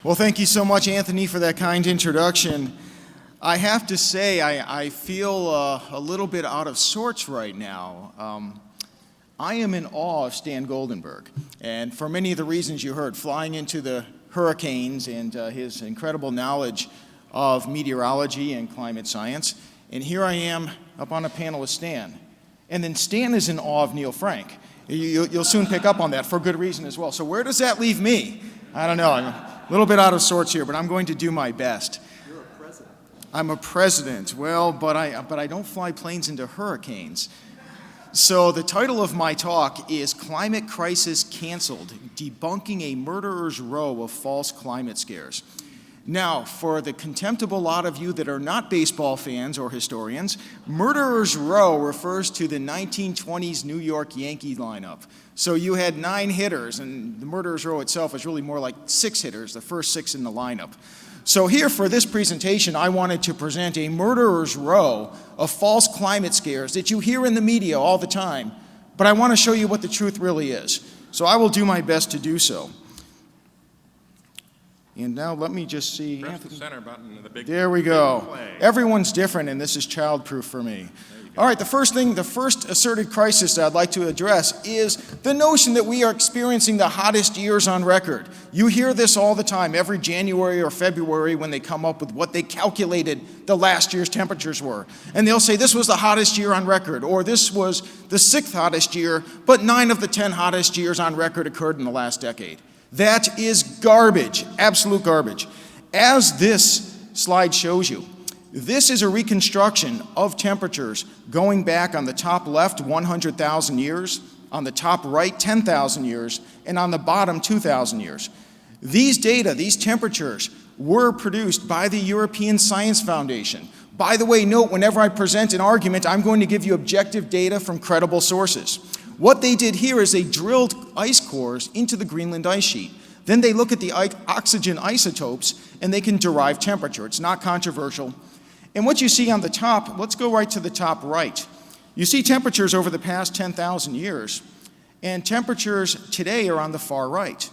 Well, thank you so much, Anthony, for that kind introduction. I have to say, I feel a little bit out of sorts right now. I am in awe of Stan Goldenberg, and for many of the reasons you heard, flying into the hurricanes and his incredible knowledge of meteorology and climate science. And here I am up on a panel with Stan. And then Stan is in awe of Neil Frank. You'll soon pick up on that for good reason as well. So where does that leave me? I don't know. I'm a little bit out of sorts here, but I'm going to do my best. You're a president. I'm a president. Well, but I don't fly planes into hurricanes. So the title of my talk is Climate Crisis Canceled, Debunking a Murderer's Row of False Climate Scares. Now, for the contemptible lot of you that are not baseball fans or historians, Murderer's Row refers to the 1920s New York Yankee lineup. So you had 9 hitters, and the Murderer's Row itself is really more like 6 hitters, the first 6 in the lineup. So here for this presentation, I wanted to present a murderer's row of false climate scares that you hear in the media all the time, but I want to show you what the truth really is. So I will do my best to do so. And now let me just see. Press the center button and the big. There we go. Play. Everyone's different, and this is childproof for me. All right, the first asserted crisis that I'd like to address is the notion that we are experiencing the hottest years on record. You hear this all the time, every January or February when they come up with what they calculated the last year's temperatures were. And they'll say this was the hottest year on record, or this was the 6th hottest year, but 9 of the 10 hottest years on record occurred in the last decade. That is garbage, absolute garbage. As this slide shows you, this is a reconstruction of temperatures going back on the top left 100,000 years, on the top right 10,000 years, and on the bottom 2,000 years. These data, these temperatures, were produced by the European Science Foundation. By the way, note, whenever I present an argument, I'm going to give you objective data from credible sources. What they did here is they drilled ice cores into the Greenland ice sheet. Then they look at the oxygen isotopes, and they can derive temperature. It's not controversial. And what you see on the top, let's go right to the top right. You see temperatures over the past 10,000 years, and temperatures today are on the far right.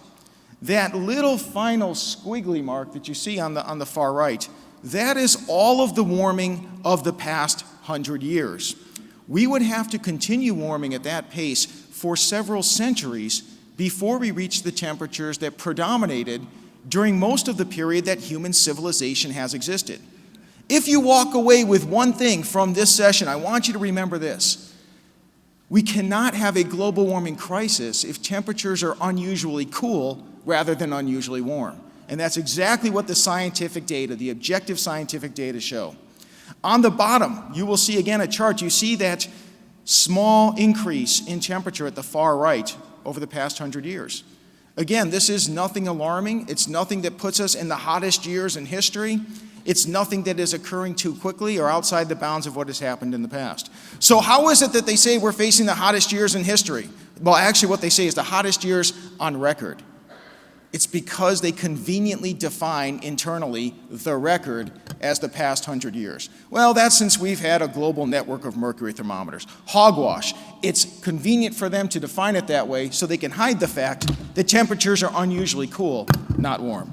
That little final squiggly mark that you see on the far right, that is all of the warming of the past 100 years. We would have to continue warming at that pace for several centuries before we reach the temperatures that predominated during most of the period that human civilization has existed. If you walk away with one thing from this session, I want you to remember this. We cannot have a global warming crisis if temperatures are unusually cool rather than unusually warm. And that's exactly what the scientific data, the objective scientific data show. On the bottom, you will see again a chart. You see that small increase in temperature at the far right over the past 100 years. Again, this is nothing alarming. It's nothing that puts us in the hottest years in history. It's nothing that is occurring too quickly or outside the bounds of what has happened in the past. So how is it that they say we're facing the hottest years in history? Well, actually what they say is the hottest years on record. It's because they conveniently define internally the record as the past 100 years. Well, that's since we've had a global network of mercury thermometers. Hogwash. It's convenient for them to define it that way so they can hide the fact that temperatures are unusually cool, not warm.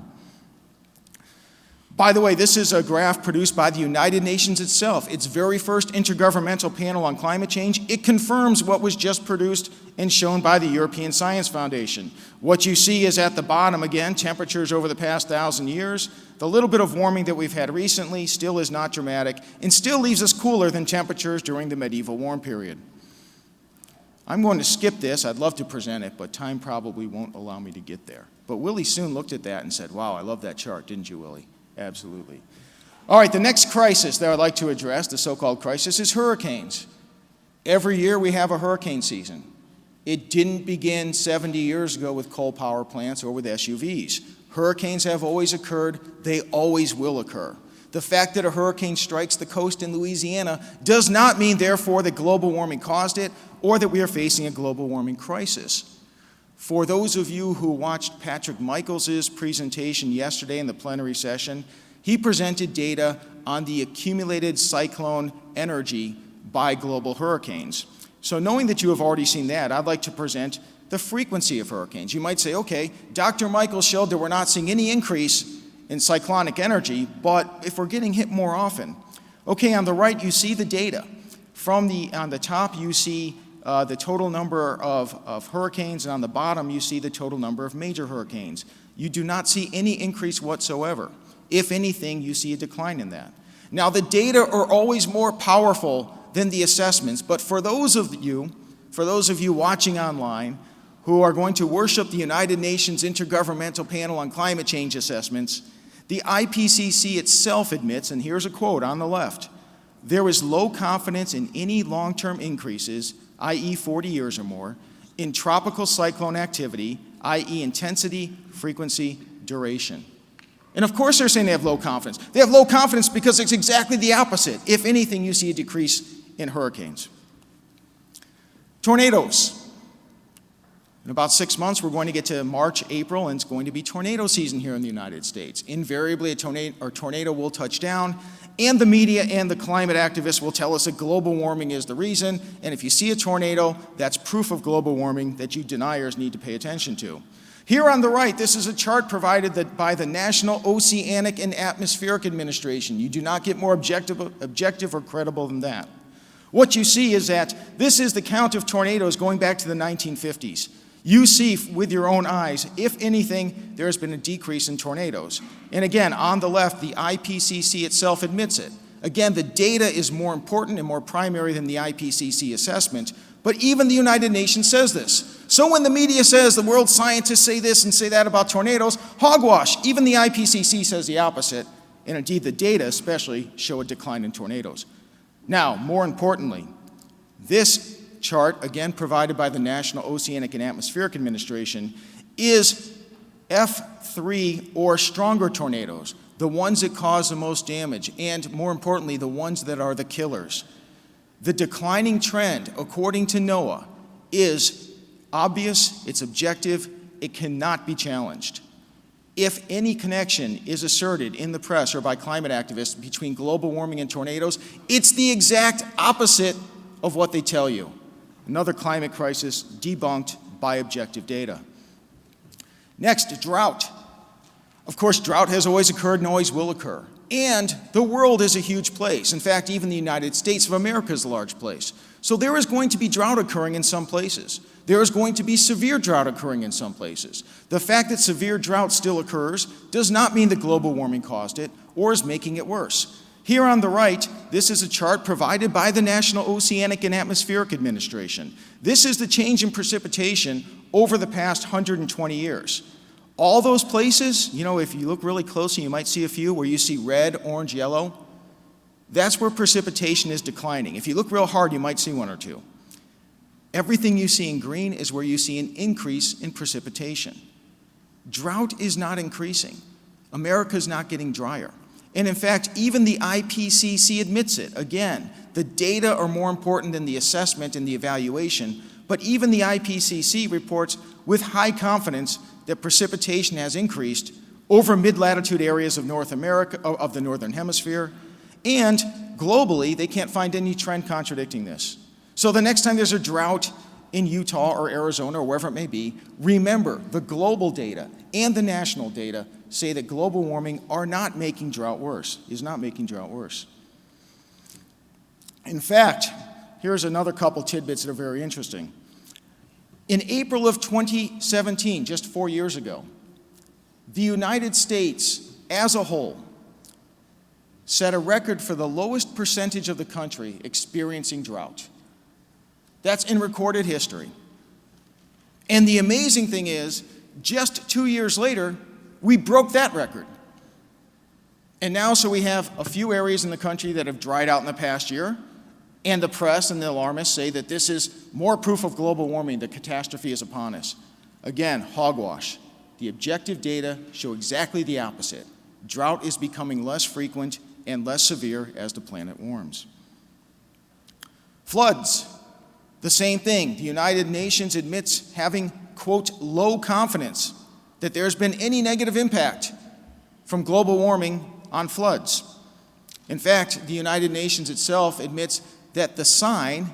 By the way, this is a graph produced by the United Nations itself, its very first intergovernmental panel on climate change. It confirms what was just produced and shown by the European Science Foundation. What you see is at the bottom, again, temperatures over the past 1,000 years. The little bit of warming that we've had recently still is not dramatic and still leaves us cooler than temperatures during the medieval warm period. I'm going to skip this. I'd love to present it, but time probably won't allow me to get there. But Willie soon looked at that and said, wow, I love that chart, didn't you, Willie? Absolutely. All right, the next crisis that I'd like to address, the so-called crisis, is hurricanes. Every year we have a hurricane season. It didn't begin 70 years ago with coal power plants or with SUVs. Hurricanes have always occurred. They always will occur. The fact that a hurricane strikes the coast in Louisiana does not mean, therefore, that global warming caused it or that we are facing a global warming crisis. For those of you who watched Patrick Michaels' presentation yesterday in the plenary session, he presented data on the accumulated cyclone energy by global hurricanes. So knowing that you have already seen that, I'd like to present the frequency of hurricanes. You might say, okay, Dr. Michael showed that we're not seeing any increase in cyclonic energy, but if we're getting hit more often. Okay, on the right, you see the data. On the top, you see the total number of hurricanes, and on the bottom, you see the total number of major hurricanes. You do not see any increase whatsoever. If anything, you see a decline in that. Now, the data are always more powerful than the assessments, but for those of you watching online who are going to worship the United Nations Intergovernmental Panel on Climate Change Assessments, the IPCC itself admits, and here's a quote on the left, there is low confidence in any long-term increases, i.e. 40 years or more, in tropical cyclone activity, i.e. intensity, frequency, duration. And of course they're saying they have low confidence. They have low confidence because it's exactly the opposite. If anything, you see a decrease in hurricanes. Tornadoes. In about 6 months, we're going to get to March, April, and it's going to be tornado season here in the United States. Invariably, a tornado will touch down, and the media and the climate activists will tell us that global warming is the reason, and if you see a tornado, that's proof of global warming that you deniers need to pay attention to. Here on the right, this is a chart provided by the National Oceanic and Atmospheric Administration. You do not get more objective or credible than that. What you see is that this is the count of tornadoes going back to the 1950s. You see with your own eyes, if anything, there has been a decrease in tornadoes. And again, on the left, the IPCC itself admits it. Again, the data is more important and more primary than the IPCC assessment, but even the United Nations says this. So when the media says the world scientists say this and say that about tornadoes, hogwash. Even the IPCC says the opposite, and indeed the data especially show a decline in tornadoes. Now, more importantly, this chart, again provided by the National Oceanic and Atmospheric Administration, is F3 or stronger tornadoes, the ones that cause the most damage, and more importantly, the ones that are the killers. The declining trend, according to NOAA, is obvious, it's objective, it cannot be challenged. If any connection is asserted in the press or by climate activists between global warming and tornadoes, it's the exact opposite of what they tell you. Another climate crisis debunked by objective data. Next, drought. Of course, drought has always occurred and always will occur. And the world is a huge place. In fact, even the United States of America is a large place. So there is going to be drought occurring in some places. There is going to be severe drought occurring in some places. The fact that severe drought still occurs does not mean that global warming caused it or is making it worse. Here on the right, this is a chart provided by the National Oceanic and Atmospheric Administration. This is the change in precipitation over the past 120 years. All those places, you know, if you look really closely, you might see a few where you see red, orange, yellow. That's where precipitation is declining. If you look real hard, you might see one or two. Everything you see in green is where you see an increase in precipitation. Drought is not increasing. America's not getting drier. And in fact, even the IPCC admits it. Again, the data are more important than the assessment and the evaluation, but even the IPCC reports with high confidence that precipitation has increased over mid-latitude areas of North America, of the Northern Hemisphere, and globally, they can't find any trend contradicting this. So the next time there's a drought in Utah or Arizona or wherever it may be, remember the global data and the national data say that global warming are not making drought worse, is not making drought worse. In fact, here's another couple tidbits that are very interesting. In April of 2017, just 4 years ago, the United States as a whole set a record for the lowest percentage of the country experiencing drought. That's in recorded history. And the amazing thing is, just 2 years later, we broke that record. And now, so we have a few areas in the country that have dried out in the past year, and the press and the alarmists say that this is more proof of global warming, the catastrophe is upon us. Again, hogwash. The objective data show exactly the opposite. Drought is becoming less frequent and less severe as the planet warms. Floods, the same thing. The United Nations admits having, quote, low confidence that there's been any negative impact from global warming on floods. In fact, the United Nations itself admits that the sign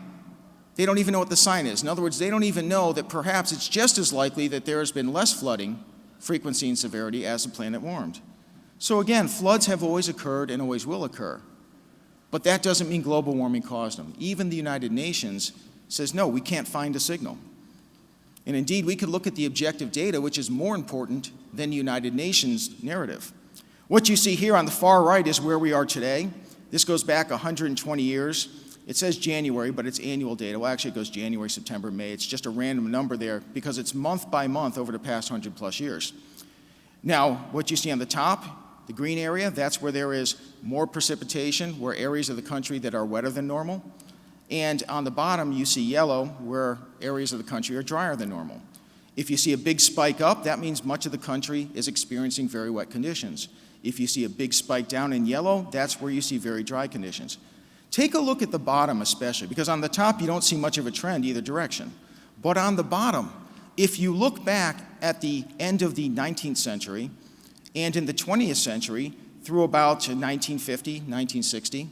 They don't even know what the sign is. In other words, they don't even know that perhaps it's just as likely that there has been less flooding, frequency and severity, as the planet warmed. So again, floods have always occurred and always will occur. But that doesn't mean global warming caused them. Even the United Nations says, no, we can't find a signal. And indeed, we could look at the objective data, which is more important than the United Nations narrative. What you see here on the far right is where we are today. This goes back 120 years. It says January, but it's annual data. Well, actually, it goes January, September, May. It's just a random number there because it's month by month over the past 100+ years. Now, what you see on the top, the green area, that's where there is more precipitation, where areas of the country that are wetter than normal. And on the bottom, you see yellow, where areas of the country are drier than normal. If you see a big spike up, that means much of the country is experiencing very wet conditions. If you see a big spike down in yellow, that's where you see very dry conditions. Take a look at the bottom especially, because on the top you don't see much of a trend either direction. But on the bottom, if you look back at the end of the 19th century and in the 20th century through about 1950, 1960,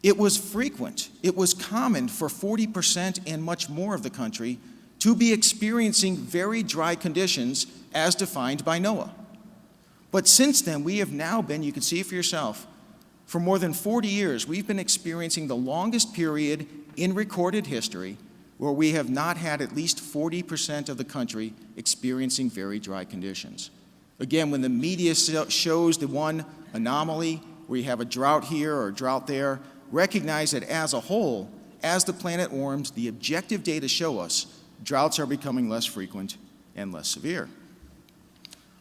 it was frequent, it was common for 40% and much more of the country to be experiencing very dry conditions as defined by NOAA. But since then, we have now been, you can see it for yourself, for more than 40 years, we've been experiencing the longest period in recorded history where we have not had at least 40% of the country experiencing very dry conditions. Again, when the media shows the one anomaly where you have a drought here or a drought there, recognize that as a whole, as the planet warms, the objective data show us droughts are becoming less frequent and less severe.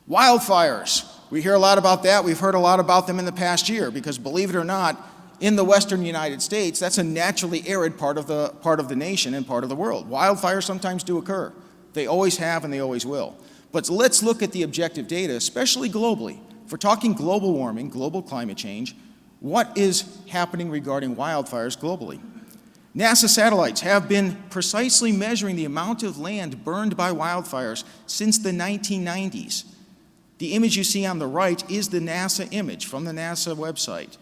Wildfires. We hear a lot about that. We've heard a lot about them in the past year because, believe it or not, in the western United States, that's a naturally arid part of the nation and part of the world. Wildfires sometimes do occur. They always have and they always will. But let's look at the objective data, especially globally. If we're talking global warming, global climate change, what is happening regarding wildfires globally? NASA satellites have been precisely measuring the amount of land burned by wildfires since the 1990s. The image you see on the right is the NASA image from the NASA website.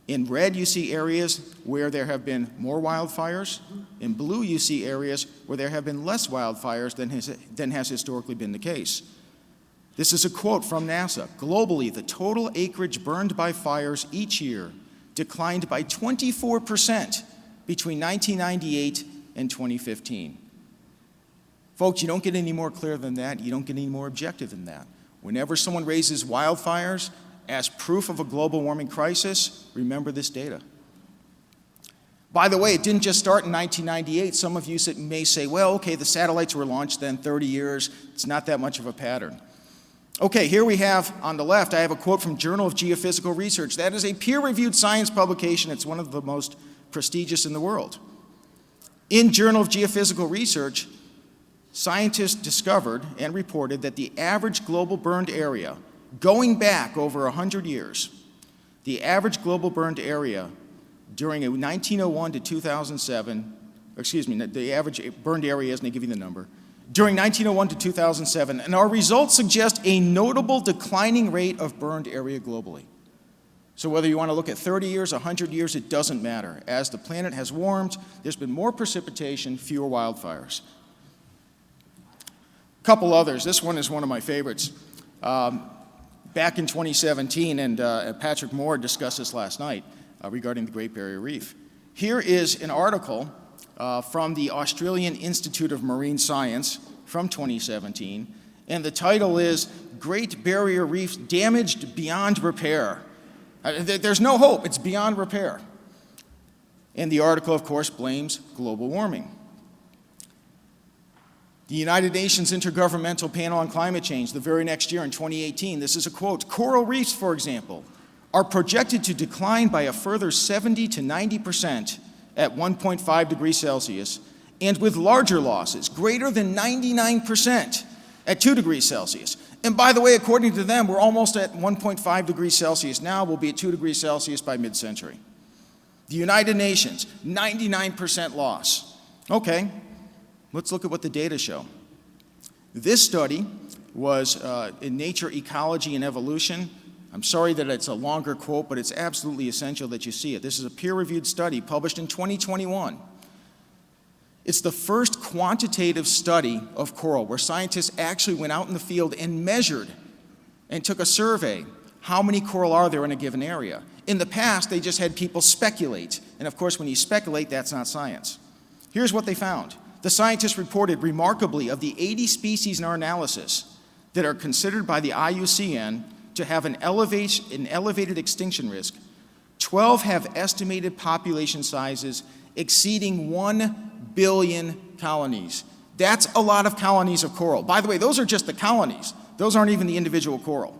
In red, you see areas where there have been more wildfires. In blue, you see areas where there have been less wildfires than has historically been the case. This is a quote from NASA. Globally, the total acreage burned by fires each year declined by 24% between 1998 and 2015. Folks, you don't get any more clear than that. You don't get any more objective than that. Whenever someone raises wildfires as proof of a global warming crisis, remember this data. By the way, it didn't just start in 1998. Some of you may say, well, okay, the satellites were launched then 30 years. It's not that much of a pattern. Okay, here we have, on the left, I have a quote from Journal of Geophysical Research. That is a peer-reviewed science publication. It's one of the most prestigious in the world. In Journal of Geophysical Research, scientists discovered and reported that the average global burned area, going back over 100 years, the average global burned area during 1901 to 2007, the average burned area is, and they give you the number, during 1901 to 2007, and our results suggest a notable declining rate of burned area globally. So whether you want to look at 30 years, 100 years, it doesn't matter. As the planet has warmed, there's been more precipitation, fewer wildfires. A couple others. This one is one of my favorites. Back in 2017, and Patrick Moore discussed this last night regarding the Great Barrier Reef. Here is an article from the Australian Institute of Marine Science from 2017, and the title is Great Barrier Reef Damaged Beyond Repair. There's no hope, it's beyond repair. And the article, of course, blames global warming. The United Nations Intergovernmental Panel on Climate Change, the very next year in 2018, this is a quote, coral reefs, for example, are projected to decline by a further 70 to 90% at 1.5 degrees Celsius, and with larger losses, greater than 99% at 2 degrees Celsius. And by the way, according to them, we're almost at 1.5 degrees Celsius now. We'll be at 2 degrees Celsius by mid-century. The United Nations, 99% loss. Okay, let's look at what the data show. This study was in Nature, Ecology, and Evolution. I'm sorry that it's a longer quote, but it's absolutely essential that you see it. This is a peer-reviewed study published in 2021. It's the first quantitative study of coral where scientists actually went out in the field and measured and took a survey. How many coral are there in a given area? In the past, they just had people speculate. And of course, when you speculate, that's not science. Here's what they found. The scientists reported remarkably of the 80 species in our analysis that are considered by the IUCN to have an elevated extinction risk, 12 have estimated population sizes exceeding 1 billion colonies. That's a lot of colonies of coral. By the way, those are just the colonies. Those aren't even the individual coral.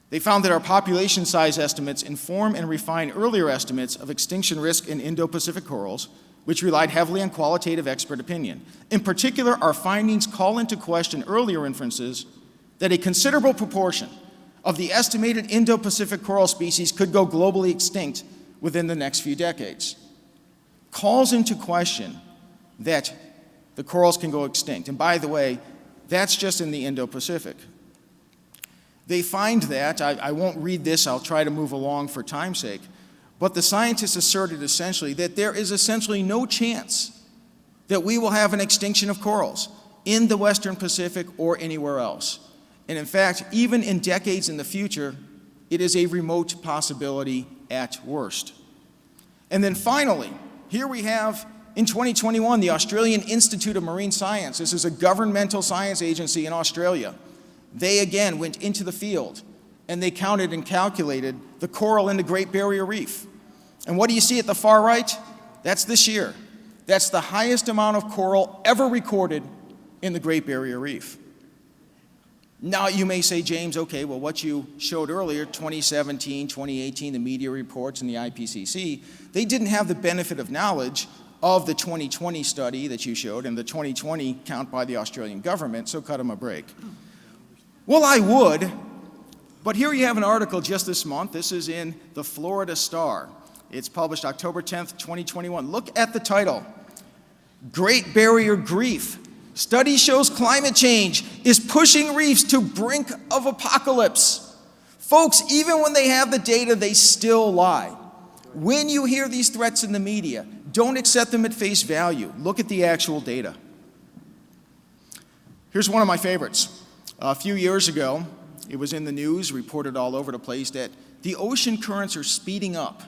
They found that our population size estimates inform and refine earlier estimates of extinction risk in Indo-Pacific corals, which relied heavily on qualitative expert opinion. In particular, our findings call into question earlier inferences that a considerable proportion of the estimated Indo-Pacific coral species could go globally extinct within the next few decades. Calls into question that the corals can go extinct. And by the way, that's just in the Indo-Pacific. They find that, I won't read this, I'll try to move along for time's sake, but the scientists asserted essentially that there is essentially no chance that we will have an extinction of corals in the Western Pacific or anywhere else. And in fact, even in decades in the future, it is a remote possibility at worst. And then finally, here we have, in 2021, the Australian Institute of Marine Science. This is a governmental science agency in Australia. They again went into the field and they counted and calculated the coral in the Great Barrier Reef. And what do you see at the far right? That's this year. That's the highest amount of coral ever recorded in the Great Barrier Reef. Now you may say, James, okay, well what you showed earlier, 2017, 2018, the media reports and the IPCC, they didn't have the benefit of knowledge of the 2020 study that you showed and the 2020 count by the Australian government, so cut them a break. Well, I would, but here you have an article just this month. This is in the Florida Star. It's published October 10th, 2021. Look at the title. Great Barrier Reef. Study shows climate change is pushing reefs to brink of apocalypse. Folks, even when they have the data, they still lie. When you hear these threats in the media, don't accept them at face value. Look at the actual data. Here's one of my favorites. A few years ago, it was in the news, reported all over the place, that the ocean currents are speeding up.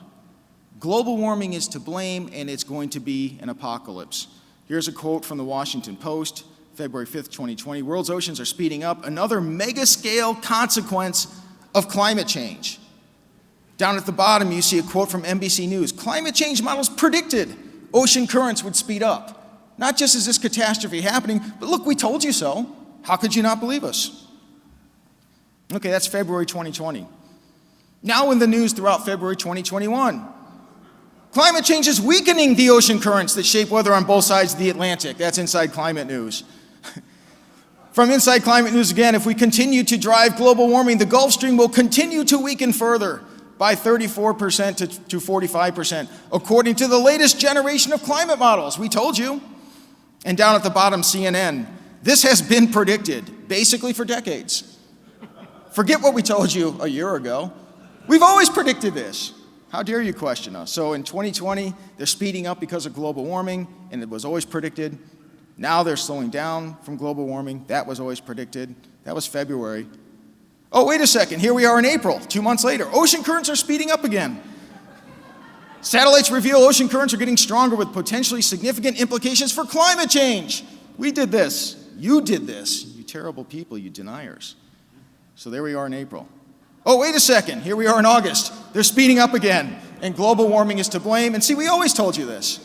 Global warming is to blame, and it's going to be an apocalypse. Here's a quote from the Washington Post, February 5th, 2020. World's oceans are speeding up, another mega-scale consequence of climate change. Down at the bottom, you see a quote from NBC News. Climate change models predicted ocean currents would speed up. Not just is this catastrophe happening, but look, we told you so. How could you not believe us? Okay, that's February 2020. Now in the news throughout February 2021. Climate change is weakening the ocean currents that shape weather on both sides of the Atlantic. That's Inside Climate News. From Inside Climate News again, if we continue to drive global warming, the Gulf Stream will continue to weaken further by 34% to 45%, according to the latest generation of climate models. We told you. And down at the bottom, CNN. This has been predicted, basically for decades. Forget what we told you a year ago. We've always predicted this. How dare you question us? So in 2020, they're speeding up because of global warming, and it was always predicted. Now they're slowing down from global warming. That was always predicted. That was February. Oh, wait a second. Here we are in April, 2 months later. Ocean currents are speeding up again. Satellites reveal ocean currents are getting stronger with potentially significant implications for climate change. We did this. You did this. You terrible people, you deniers. So there we are in April. Oh, wait a second. Here we are in August. They're speeding up again, and global warming is to blame. And see, we always told you this.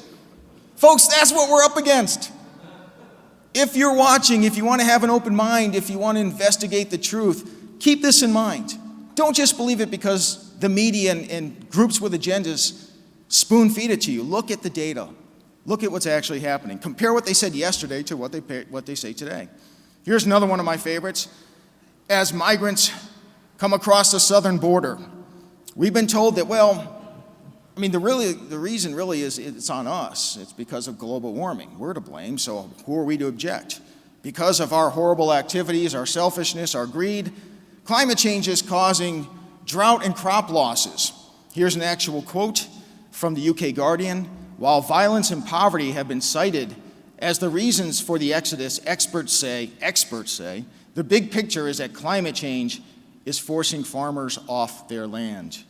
Folks, that's what we're up against. If you're watching, if you want to have an open mind, if you want to investigate the truth, keep this in mind. Don't just believe it because the media and groups with agendas spoon feed it to you. Look at the data. Look at what's actually happening. Compare what they said yesterday to what they say today. Here's another one of my favorites. As migrants come across the southern border, we've been told that, well, I mean, the reason really is it's on us. It's because of global warming. We're to blame, so who are we to object? Because of our horrible activities, our selfishness, our greed, climate change is causing drought and crop losses. Here's an actual quote from the UK Guardian. While violence and poverty have been cited as the reasons for the exodus, experts say, the big picture is that climate change is forcing farmers off their land.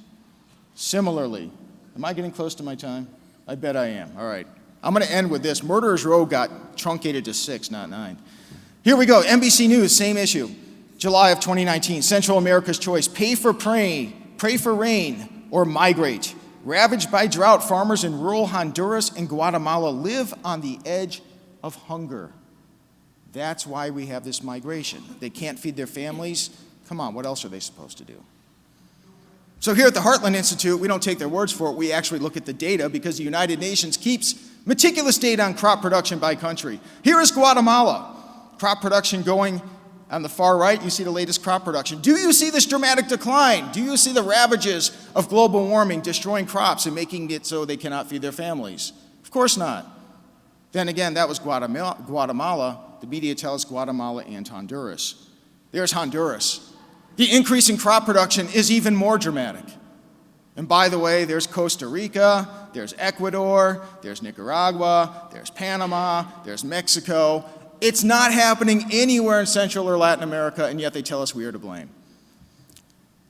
Similarly, am I getting close to my time? I bet I am. All right. I'm going to end with this. Murderers Row got truncated to 6, not 9. Here we go. NBC News, same issue. July of 2019. Central America's choice. Pay for rain, or migrate. Ravaged by drought, farmers in rural Honduras and Guatemala live on the edge of hunger. That's why we have this migration. They can't feed their families. Come on, what else are they supposed to do? So here at the Heartland Institute, we don't take their words for it. We actually look at the data because the United Nations keeps meticulous data on crop production by country. Here is Guatemala. Crop production going on the far right. You see the latest crop production. Do you see this dramatic decline? Do you see the ravages of global warming destroying crops and making it so they cannot feed their families? Of course not. Then again, that was Guatemala. The media tells Guatemala and Honduras. There's Honduras. The increase in crop production is even more dramatic. And by the way, there's Costa Rica, there's Ecuador, there's Nicaragua, there's Panama, there's Mexico. It's not happening anywhere in Central or Latin America, and yet they tell us we are to blame.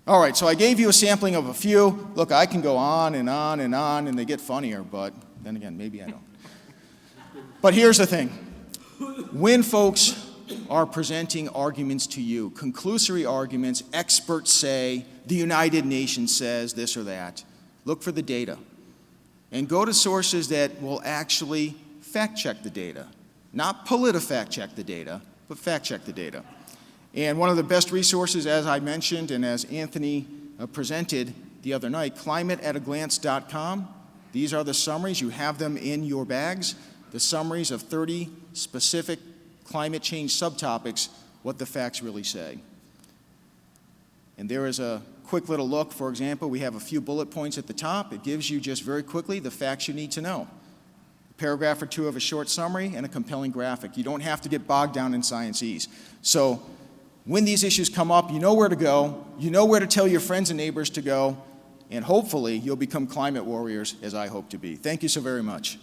All right, so I gave you a sampling of a few. Look, I can go on and on and on, and they get funnier, but then again, maybe I don't. But here's the thing. When folks are presenting arguments to you, conclusory arguments, experts say, the United Nations says this or that, look for the data. And go to sources that will actually fact-check the data. Not PolitiFact check the data, but fact-check the data. And one of the best resources, as I mentioned and as Anthony presented the other night, climateataglance.com. These are the summaries. You have them in your bags. The summaries of 30 specific climate change subtopics, what the facts really say. And there is a quick little look. For example, we have a few bullet points at the top. It gives you just very quickly the facts you need to know. A paragraph or two of a short summary and a compelling graphic. You don't have to get bogged down in science-ese. So when these issues come up, you know where to go, you know where to tell your friends and neighbors to go, and hopefully you'll become climate warriors, as I hope to be. Thank you so very much.